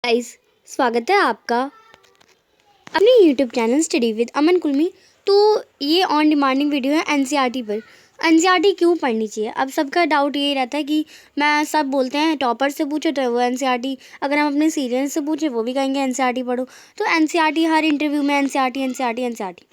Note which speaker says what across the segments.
Speaker 1: Guys, स्वागत है आपका अपने यूट्यूब चैनल स्टडी विद अमन कुलमी। तो ये ऑन डिमांडिंग वीडियो है एनसीईआरटी पर। एनसीईआरटी क्यों पढ़नी चाहिए? अब सबका डाउट ये रहता है कि मैं सब बोलते हैं टॉपर से पूछो तो वो एनसीईआरटी, अगर हम अपने सीनियर से पूछे वो भी कहेंगे एनसीईआरटी पढ़ो। तो एनसीईआरटी हर इंटरव्यू में एनसीईआरटी एनसीईआरटी एनसीईआरटी।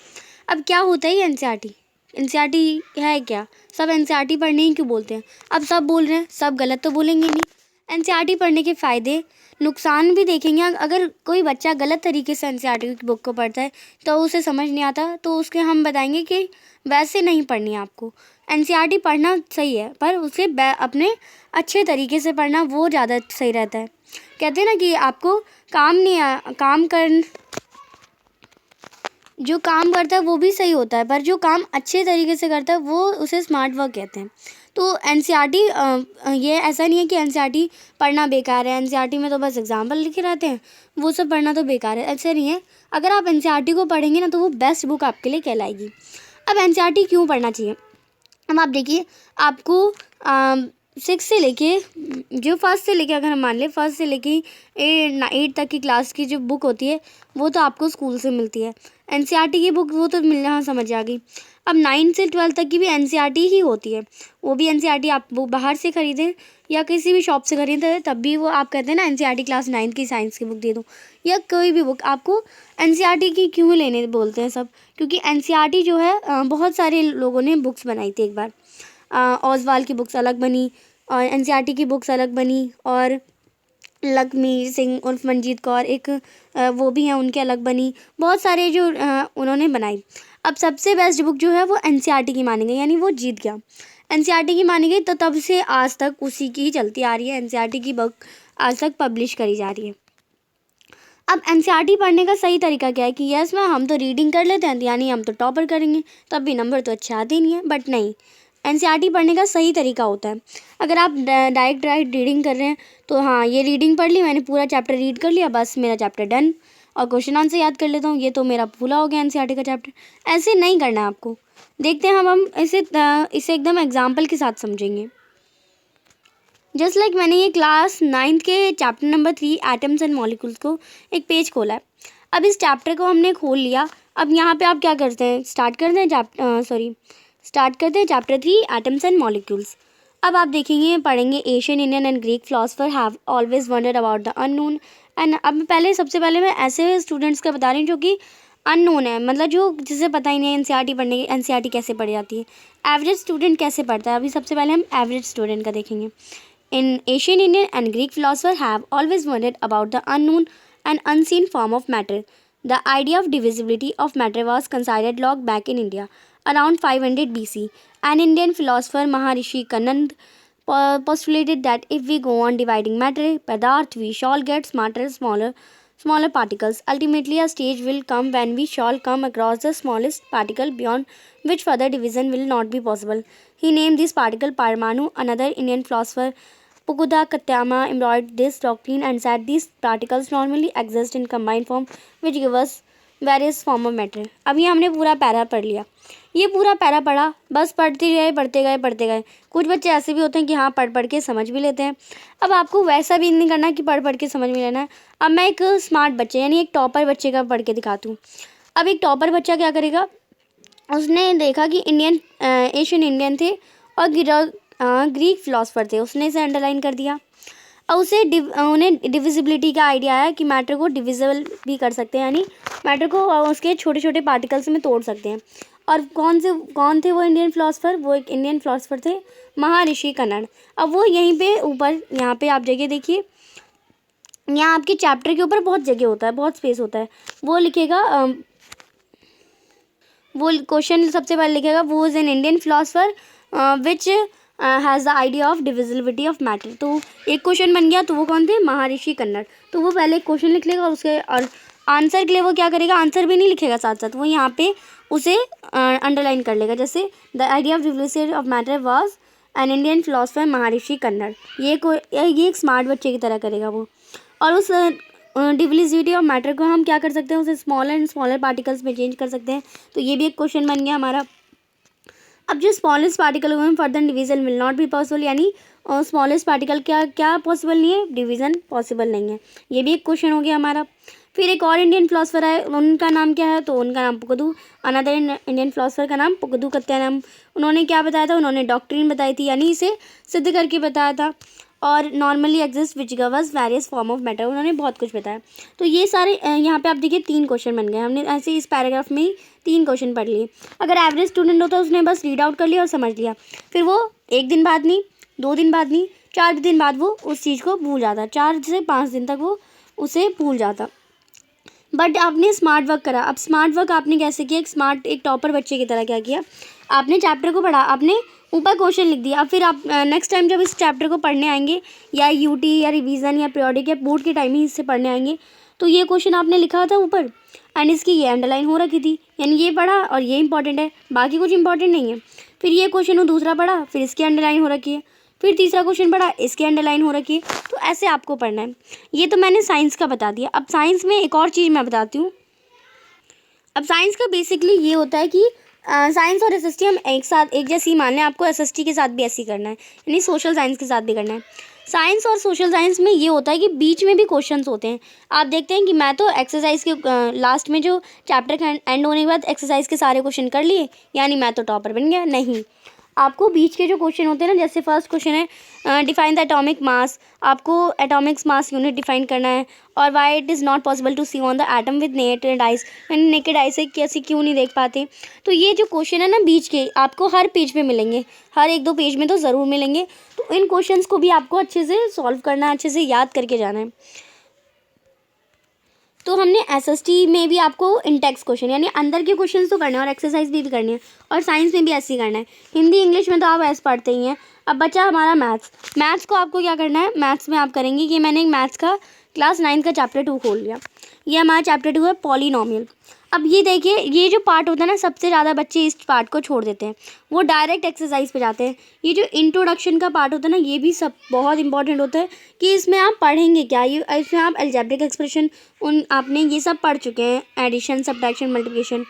Speaker 1: अब क्या होता है ये एनसीईआरटी? एनसीईआरटी है क्या? सब एनसीईआरटी पढ़ने ही क्यों बोलते हैं? अब सब बोल रहे हैं, सब गलत तो बोलेंगे नहीं। एनसीईआरटी पढ़ने के फ़ायदे नुकसान भी देखेंगे। अगर कोई बच्चा गलत तरीके से एनसीईआरटी की बुक को पढ़ता है तो उसे समझ नहीं आता, तो उसके हम बताएंगे कि वैसे नहीं पढ़नी है आपको। एनसीईआरटी पढ़ना सही है पर उसे अपने अच्छे तरीके से पढ़ना वो ज़्यादा सही रहता है। कहते हैं ना कि आपको जो काम करता है वो भी सही होता है, पर जो काम अच्छे तरीके से करता है वो उसे स्मार्ट वर्क कहते हैं। तो एनसीईआरटी ये ऐसा नहीं है कि एनसीईआरटी पढ़ना बेकार है, एनसीईआरटी में तो बस एग्जाम्पल लिखे रहते हैं, वो सब पढ़ना तो बेकार है, ऐसा नहीं है। अगर आप एनसीईआरटी को पढ़ेंगे ना तो वो बेस्ट बुक आपके लिए कहलाएगी। अब एनसीईआरटी क्यों पढ़ना चाहिए? अब आप देखिए, आपको 6 से लेके जो फर्स्ट से लेके, अगर हम मान लें फर्स्ट से लेके 8 तक की क्लास की जो बुक होती है वो तो आपको स्कूल से मिलती है। एनसीईआरटी की बुक वो तो मिलना समझ आ गई। अब 9 से 12 तक की भी एनसीईआरटी ही होती है। वो भी एनसीईआरटी आप वो बाहर से ख़रीदें या किसी भी शॉप से खरीदें तब भी वो आप कहते हैं ना एनसीईआरटी क्लास 9 की साइंस की बुक दे दो या कोई भी बुक, आपको एनसीईआरटी की क्यों लेने बोलते हैं सब? क्योंकि एनसीईआरटी जो है बहुत सारे लोगों ने बुक्स बनाई थी एक बार। ओसवाल की बुक्स अलग बनी और एनसीईआरटी की बुक्स अलग बनी, और लखमीर सिंह उर्फ मंजीत कौर एक वो भी हैं, उनके अलग बनी। बहुत सारे जो उन्होंने बनाई। अब सबसे बेस्ट बुक जो है वो एनसीईआरटी की मानी गई, यानी वो जीत गया। एनसीईआरटी की मानी गई तो तब से आज तक उसी की ही चलती आ रही है। एनसीईआरटी की बुक आज तक पब्लिश करी जा रही है। अब एनसीईआरटी पढ़ने का सही तरीका क्या है कि यस मैम हम तो रीडिंग कर लेते हैं यानी हम तो टॉपर करेंगे, तब भी नंबर तो अच्छे आते नहीं है। बट नहीं, एनसीईआरटी पढ़ने का सही तरीका होता है। अगर आप डायरेक्ट रीडिंग कर रहे हैं तो हाँ, ये रीडिंग पढ़ ली, मैंने पूरा चैप्टर रीड कर लिया, बस मेरा चैप्टर डन, और क्वेश्चन आंसर याद कर लेता हूँ, ये तो मेरा पूरा हो गया एनसीईआरटी का चैप्टर। ऐसे नहीं करना है आपको। देखते हैं हम इसे एकदम एग्जाम्पल के साथ समझेंगे। जस्ट लाइक मैंने ये क्लास 9th के chapter number 3 atoms and molecules को एक पेज खोला है। अब इस चैप्टर को हमने खोल लिया। अब यहाँ पे आप क्या करते हैं, स्टार्ट करते हैं चैप्टर 3 एटम्स एंड मॉलिक्यूल्स। अब आप देखेंगे, पढ़ेंगे Asian Indian and Greek philosopher have always wandered about the unknown. And अब सबसे पहले मैं ऐसे स्टूडेंट्स का बता रही हूँ जो कि अननोन है, मतलब जो जिसे पता ही नहीं है एनसीईआरटी पढ़ने की, एनसीईआरटी कैसे पढ़ी जाती है, एवरेज स्टूडेंट कैसे पढ़ता है। अभी सबसे पहले हम एवरेज स्टूडेंट का देखेंगे। In ancient Indian and Greek philosophers have always wondered about the unknown and unseen form of matter. The idea of divisibility of matter was considered long back in India, around 500 BC. An Indian philosopher Maharishi Kanand postulated that if we go on dividing matter, Padarth, we shall get smaller particles. Ultimately, a stage will come when we shall come across the smallest particle beyond which further division will not be possible. He named this particle Parmanu. Another Indian philosopher, Pukuda Katyama, embodied this doctrine and said these particles normally exist in combined form, which give us various form of matter. अभी हमने पूरा para पढ़ लिया। ये पूरा para पढ़ा, बस पढ़ते गए। कुछ बच्चे ऐसे भी होते हैं कि हाँ पढ़ के समझ भी लेते हैं। अब आपको वैसा भी नहीं करना कि पढ़ के समझ में लेना है। अब मैं एक स्मार्ट बच्चे यानी एक टॉपर बच्चे का पढ़ के दिखाती हूँ। अब एक टॉपर बच्चा क्या करेगा, उसने देखा कि एशियन इंडियन थे और ग्रीक फिलोसफर थे, उसने इसे अंडरलाइन कर दिया। और उन्हें डिविजिबिलिटी का आइडिया आया कि मैटर को डिविजिबल भी कर सकते हैं, यानी मैटर को उसके छोटे छोटे पार्टिकल्स में तोड़ सकते हैं। और कौन थे वो इंडियन फिलोसफर? वो एक इंडियन फिलोसफर थे महर्षि कन्नड़। अब वो यहीं पे ऊपर यहाँ पे आप जगह देखिए, यहाँ आपके चैप्टर के ऊपर बहुत जगह होता है, बहुत स्पेस होता है। वो लिखेगा वो क्वेश्चन सबसे पहले लिखेगा वो is an Indian philosopher which has the idea of divisibility of matter. तो एक क्वेश्चन बन गया, तो वो कौन थे? महर्षि कन्नड़। तो वो पहले एक क्वेश्चन लिख लेगा और आंसर के लिए वो क्या करेगा, आंसर भी नहीं लिखेगा साथ साथ, वो यहाँ पे उसे अंडरलाइन कर लेगा। जैसे the idea of divisibility of matter was an Indian philosopher महर्षि कन्नड़। ये एक स्मार्ट बच्चे की तरह करेगा वो। और उस डिविजिबिलिटी ऑफ मैटर को हम क्या कर सकते हैं, उसे स्मॉलर एंड स्मॉलर पार्टिकल्स में चेंज कर सकते हैं। तो ये भी एक क्वेश्चन बन गया हमारा। अब जो स्मॉलेस्ट पार्टिकल हुए further division will not be possible, यानी और स्मॉलेस्ट पार्टिकल क्या क्या पॉसिबल नहीं है, डिवीज़न पॉसिबल नहीं है। ये भी एक क्वेश्चन हो गया हमारा। फिर एक और इंडियन फिलोसफर है, उनका नाम क्या है, तो उनका नाम पुगदू। अनदर इंडियन फिलोसफर का नाम पुगदू कत्यानम। उन्होंने क्या बताया था, उन्होंने डॉक्ट्रिन बताई थी, यानी इसे सिद्ध करके बताया था। और normally exist which governs various form of matter, उन्होंने बहुत कुछ बताया। तो ये सारे यहाँ पे आप देखिए 3 क्वेश्चन बन गए, हमने ऐसे इस पैराग्राफ में ही 3 क्वेश्चन पढ़ लिए। अगर एवरेज स्टूडेंट होता है उसने बस रीड आउट कर लिया और समझ लिया, फिर वो 1 दिन बाद नहीं, 2 दिन बाद नहीं, 4 दिन बाद वो उस चीज़ को भूल जाता, 4 से 5 दिन तक वो उसे भूल जाता। बट आपने स्मार्ट वर्क करा। अब स्मार्ट वर्क आपने कैसे किया, एक टॉपर बच्चे की तरह क्या किया, आपने चैप्टर को पढ़ा, आपने ऊपर क्वेश्चन लिख दिया। अब फिर आप नेक्स्ट टाइम जब इस चैप्टर को पढ़ने आएंगे, या यूटी या रिवीजन या पीरियोडिक या बोर्ड के टाइम ही इससे पढ़ने आएंगे, तो ये क्वेश्चन आपने लिखा था ऊपर एंड इसकी ये अंडरलाइन हो रखी थी, यानी ये पढ़ा और ये इंपॉर्टेंट है, बाकी कुछ इंपॉर्टेंट नहीं है। फिर ये क्वेश्चन दूसरा पढ़ा, फिर इसकी अंडरलाइन हो रखी है, फिर तीसरा क्वेश्चन पढ़ा, इसकी अंडरलाइन हो रखी है। तो ऐसे आपको पढ़ना है। ये तो मैंने साइंस का बता दिया। अब साइंस में एक और चीज़ मैं बताती हूँ। अब साइंस का बेसिकली ये होता है कि साइंस और एसएसटी हम एक साथ एक जैसी मान लें, आपको एसएसटी के साथ भी ऐसे ही करना है, यानी सोशल साइंस के साथ भी करना है। साइंस और सोशल साइंस में ये होता है कि बीच में भी क्वेश्चंस होते हैं। आप देखते हैं कि मैं तो एक्सरसाइज के लास्ट में जो चैप्टर का एंड होने के बाद एक्सरसाइज के सारे क्वेश्चन कर लिए, यानी मैं तो टॉपर बन गया, नहीं। आपको बीच के जो क्वेश्चन होते हैं ना, जैसे फर्स्ट क्वेश्चन है डिफाइन द एटॉमिक मास, आपको एटॉमिक मास यूनिट डिफाइन करना है, और why it is not possible to see on the atom with naked eyes, naked eye से कैसे क्यों नहीं देख पाते। तो ये जो क्वेश्चन है ना बीच के, आपको हर पेज पे मिलेंगे, हर 1-2 पेज में तो ज़रूर मिलेंगे। तो इन क्वेश्चंस को भी आपको अच्छे से सॉल्व करना है, अच्छे से याद करके जाना है। तो हमने एसएसटी में भी आपको इंटेक्स क्वेश्चन यानी अंदर के क्वेश्चंस तो करने हैं और एक्सरसाइज भी करनी है, और साइंस में भी ऐसे ही करना है। हिंदी इंग्लिश में तो आप ऐसे पढ़ते ही हैं। अब बचा हमारा मैथ्स को आपको क्या करना है, मैथ्स में आप करेंगे कि मैंने मैथ्स का क्लास 9 का चैप्टर 2 खोल लिया। ये हमारा चैप्टर 2 है पॉलीनोमियल। अब ये देखिए, ये जो पार्ट होता है ना, सबसे ज़्यादा बच्चे इस पार्ट को छोड़ देते हैं, वो डायरेक्ट एक्सरसाइज पे जाते हैं। ये जो इंट्रोडक्शन का पार्ट होता है ना, ये भी सब बहुत इंपॉर्टेंट होता है कि इसमें आप पढ़ेंगे क्या। ये इसमें आप अलजेब्रिक एक्सप्रेशन आपने ये सब पढ़ चुके हैं, एडिशन सब्ट्रैक्शन मल्टीप्लिकेशन।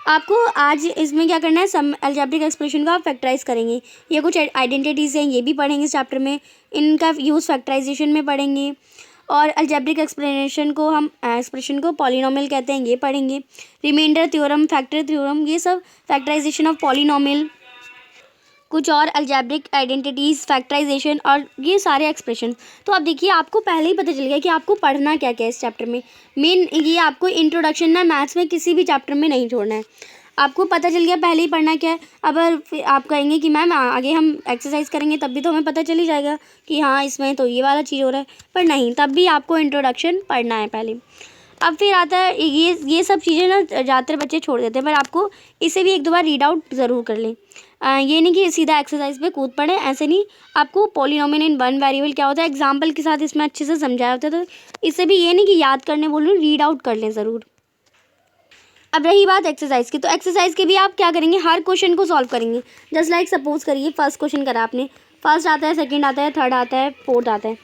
Speaker 1: आपको आज इसमें क्या करना है, सब अलजेब्रिक एक्सप्रेशन का आप फैक्टराइज करेंगे। ये कुछ आइडेंटिटीज़ हैं, ये भी पढ़ेंगे इस चैप्टर में, इनका यूज़ फैक्टराइजेशन में पढ़ेंगे। और अलजेब्रिक एक्सप्रेशन को पॉलीनोमियल कहते हैं, ये पढ़ेंगे। रिमाइंडर थ्योरम, फैक्टर थ्योरम, ये सब फैक्टराइजेशन ऑफ पॉलीनोमियल, कुछ और अलजेब्रिक आइडेंटिटीज़, फैक्टराइजेशन और ये सारे एक्सप्रेशन। तो अब देखिए, आपको पहले ही पता चल गया कि आपको पढ़ना क्या क्या है इस चैप्टर में। मेन ये आपको इंट्रोडक्शन ना मैथ्स में किसी भी चैप्टर में नहीं छोड़ना है, आपको पता चल गया पहले ही पढ़ना क्या है। अब फिर आप कहेंगे कि मैम आगे हम एक्सरसाइज करेंगे तब भी तो हमें पता चल ही जाएगा कि हाँ इसमें तो ये वाला चीज़ हो रहा है, पर नहीं, तब भी आपको इंट्रोडक्शन पढ़ना है पहले। अब फिर आता है ये सब चीज़ें ना ज़्यादातर बच्चे छोड़ देते हैं, पर आपको इसे भी 1-2 बार रीड आउट ज़रूर कर लें। ये नहीं कि सीधा एक्सरसाइज पे कूद पड़े, ऐसे नहीं। आपको पॉलीनोमियल इन वन वेरिएबल क्या होता है एग्जाम्पल के साथ इसमें अच्छे से समझाया होता है, तो इससे भी ये नहीं कि याद करने बोल रही हूँ, रीड आउट कर लें ज़रूर। अब रही बात एक्सरसाइज की, तो एक्सरसाइज के भी आप क्या करेंगे, हर क्वेश्चन को सॉल्व करेंगे। जस्ट लाइक सपोज करिए फर्स्ट क्वेश्चन करा आपने, फर्स्ट आता है, सेकंड आता है, थर्ड आता है, फोर्थ आता है,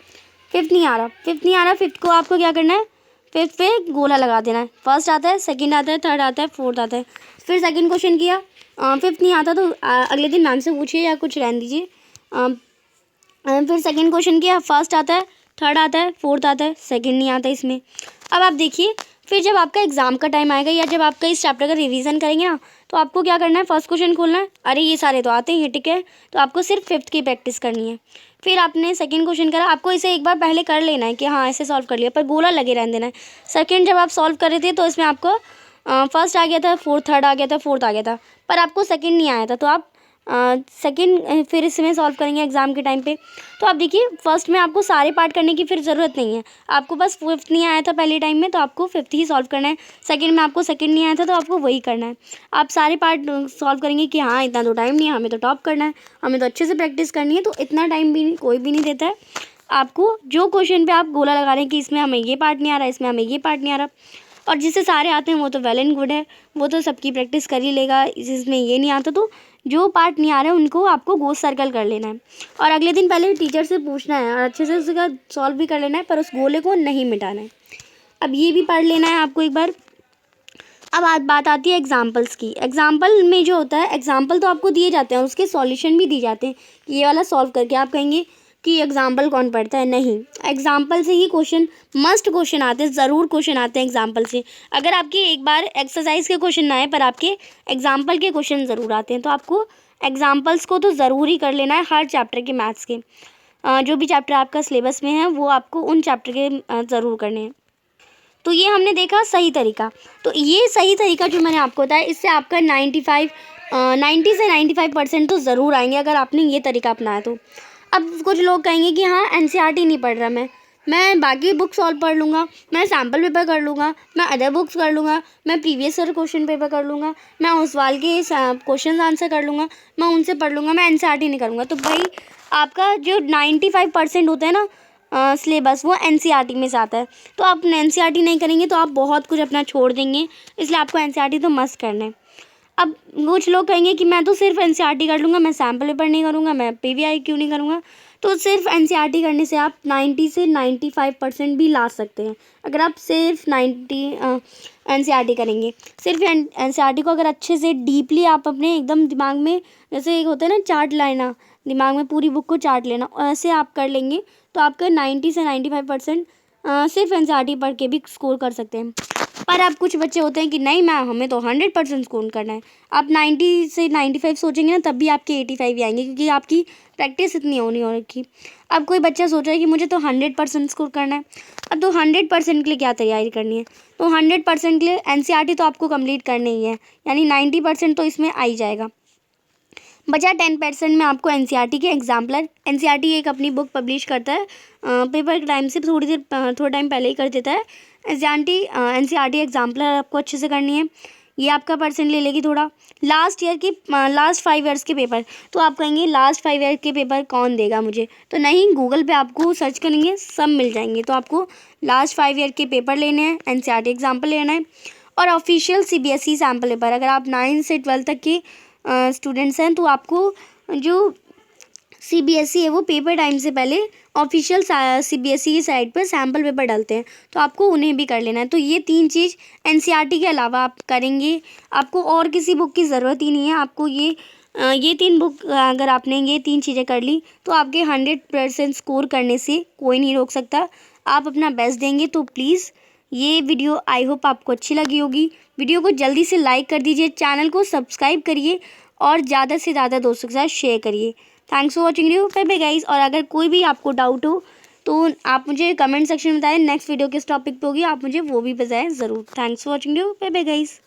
Speaker 1: फिफ्थ नहीं आ रहा। फिफ्थ को आपको क्या करना है, फिफ्थ पे गोला लगा देना है। फर्स्ट आता है, सेकंड आता है, थर्ड आता है, फोर्थ आता है। फिर सेकंड क्वेश्चन किया, फिफ्थ नहीं आता तो अगले दिन मैम से पूछिए या कुछ रहने दीजिए। फिर सेकंड क्वेश्चन किया, फर्स्ट आता है, थर्ड आता है, फोर्थ आता है, सेकंड नहीं आता इसमें। अब आप देखिए, फिर जब आपका एग्ज़ाम का टाइम आएगा या जब आपका इस चैप्टर का रिवीजन करेंगे ना, तो आपको क्या करना है, फर्स्ट क्वेश्चन खोलना है, अरे ये सारे तो आते हैं, ठीक है, तो आपको सिर्फ फिफ्थ की प्रैक्टिस करनी है। फिर आपने सेकंड क्वेश्चन करा, आपको इसे एक बार पहले कर लेना है कि हाँ ऐसे सॉल्व कर लिया, पर गोला लगे रहने देना है। सेकंड जब आप सॉल्व कर रहे थे तो इसमें आपको फर्स्ट आ गया था, फोर्थ थर्ड आ गया था, फोर्थ आ गया था, पर आपको सेकंड नहीं आया था, तो आप सेकंड फिर इसमें सॉल्व करेंगे एग्ज़ाम के टाइम पे। तो आप देखिए, फर्स्ट में आपको सारे पार्ट करने की फिर ज़रूरत नहीं है, आपको बस फिफ्थ नहीं आया था पहले टाइम में तो आपको फिफ्थ ही सॉल्व करना है। सेकंड में आपको सेकंड नहीं आया था तो आपको वही करना है। आप सारे पार्ट सॉल्व करेंगे कि हाँ इतना तो टाइम नहीं है, हमें तो टॉप करना है, हमें तो अच्छे से प्रैक्टिस करनी है, तो इतना टाइम भी कोई भी नहीं देता है आपको। जो क्वेश्चन पर आप गोला लगा रहे हैं कि इसमें हमें ये पार्ट नहीं आ रहा, इसमें हमें ये पार्ट नहीं आ रहा, और जिससे सारे आते हैं वो तो वेल एंड गुड है, वो तो सबकी प्रैक्टिस कर ही लेगा। जिसमें ये नहीं आता तो जो पार्ट नहीं आ रहा है उनको आपको गोल सर्कल कर लेना है, और अगले दिन पहले टीचर से पूछना है और अच्छे से उसका सॉल्व भी कर लेना है, पर उस गोले को नहीं मिटाना है। अब ये भी पढ़ लेना है आपको एक बार। अब बात आती है एग्जाम्पल्स की। एग्जाम्पल में जो होता है, एग्जाम्पल तो आपको दिए जाते हैं और उसके सॉल्यूशन भी दिए जाते हैं कि ये वाला सॉल्व करके आप कहेंगे कि एग्जाम्पल कौन पढ़ता है, नहीं, एग्जाम्पल से ही क्वेश्चन, मस्ट क्वेश्चन आते हैं, ज़रूर क्वेश्चन आते हैं एग्जाम्पल से। अगर आपके एक बार एक्सरसाइज के क्वेश्चन ना आए पर आपके एग्जाम्पल के क्वेश्चन ज़रूर आते हैं, तो आपको एग्जाम्पल्स को तो ज़रूर ही कर लेना है हर चैप्टर के मैथ्स के। जो भी चैप्टर आपका सिलेबस में है वो आपको उन चैप्टर के ज़रूर करने हैं। तो ये हमने देखा सही तरीका। तो ये सही तरीका जो मैंने आपको बताया, इससे आपका 90 से 95% तो ज़रूर आएंगे अगर आपने ये तरीका अपनाया तो। अब कुछ लोग कहेंगे कि हाँ एनसीईआरटी नहीं पढ़ रहा मैं बाकी बुक सॉल्व पढ़ लूँगा, मैं सैम्पल पेपर कर लूँगा, मैं अदर बुक्स कर लूँगा, मैं प्रीवियस ईयर क्वेश्चन पेपर कर लूँगा, मैं उस सवाल के क्वेश्चन आंसर कर लूँगा, मैं उनसे पढ़ लूँगा, मैं एनसीईआरटी नहीं करूँगा। तो भाई आपका जो 95% होता है ना सिलेबस, वो एनसीईआरटी में से आता है। तो आप एनसीईआरटी नहीं करेंगे तो आप बहुत कुछ अपना छोड़ देंगे, इसलिए आपको एनसीईआरटी तो मस्ट करना है। अब कुछ लोग कहेंगे कि मैं तो सिर्फ एनसीईआरटी कर लूँगा, मैं सैम्पल पेपर नहीं करूँगा, मैं पीवीआई क्यों नहीं करूँगा। तो सिर्फ एनसीईआरटी करने से आप 90 से 95% भी ला सकते हैं अगर आप सिर्फ 90 एनसीईआरटी करेंगे। सिर्फ एनसीईआरटी को अगर अच्छे से डीपली आप अपने एकदम दिमाग में, जैसे एक होता है ना चार्ट लाना, दिमाग में पूरी बुक को चार्ट लेना, ऐसे आप कर लेंगे तो आपका 90 से 95% सिर्फ एनसीईआरटी पढ़ के भी स्कोर कर सकते हैं। पर अब कुछ बच्चे होते हैं कि नहीं हमें तो 100% स्कोर करना है। आप 90 से 95 सोचेंगे ना तब भी आपके 85 ही आएंगे, क्योंकि आपकी प्रैक्टिस इतनी होनी हो रखी। अब कोई बच्चा सोच रहा है कि मुझे तो 100% स्कोर करना है। अब तो 100% के लिए क्या तैयारी करनी है, तो 100% के लिए एनसीईआरटी तो आपको कंप्लीट करनी ही है, यानी 90% तो इसमें आ ही जाएगा। बचा 10% में आपको एनसीईआरटी के एग्जाम्पलर। एनसीईआरटी एक अपनी बुक पब्लिश करता है, पेपर के टाइम से थोड़ा टाइम पहले ही कर देता है। एनसीईआरटी एग्जाम्पलर आपको अच्छे से करनी है, ये आपका परसेंट ले लेगी थोड़ा। लास्ट 5 ईयर्स के पेपर, तो आप कहेंगे लास्ट 5 ईयर के पेपर कौन देगा मुझे, तो नहीं, गूगल पे आपको सर्च करेंगे सब मिल जाएंगे। तो आपको लास्ट 5 ईयर के पेपर लेने हैं, एनसीईआरटी एग्जाम्पल लेना है, और ऑफिशियल सीबीएसई सैम्पल पेपर। अगर आप 9 से 12 तक के स्टूडेंट्स हैं तो आपको जो सीबीएसई है वो पेपर टाइम से पहले ऑफिशियल सीबीएसई की साइट पर सैम्पल पेपर डालते हैं, तो आपको उन्हें भी कर लेना है। तो ये 3 चीज़ एनसीईआरटी के अलावा आप करेंगे, आपको और किसी बुक की ज़रूरत ही नहीं है। आपको ये 3 बुक, अगर आपने ये 3 चीज़ें कर ली तो आपके 100% स्कोर करने से कोई नहीं रोक सकता। आप अपना बेस्ट देंगे। तो प्लीज़ ये वीडियो आई होप आपको अच्छी लगी होगी। वीडियो को जल्दी से लाइक कर दीजिए, चैनल को सब्सक्राइब करिए और ज़्यादा से ज़्यादा दोस्तों के साथ शेयर करिए। Thanks for watching video, bye bye guys. और अगर कोई भी आपको डाउट हो तो आप मुझे कमेंट सेक्शन में बताएं, नेक्स्ट वीडियो किस टॉपिक पे होगी, आप मुझे वो भी बताएं ज़रूर। Thanks for watching video, bye bye guys.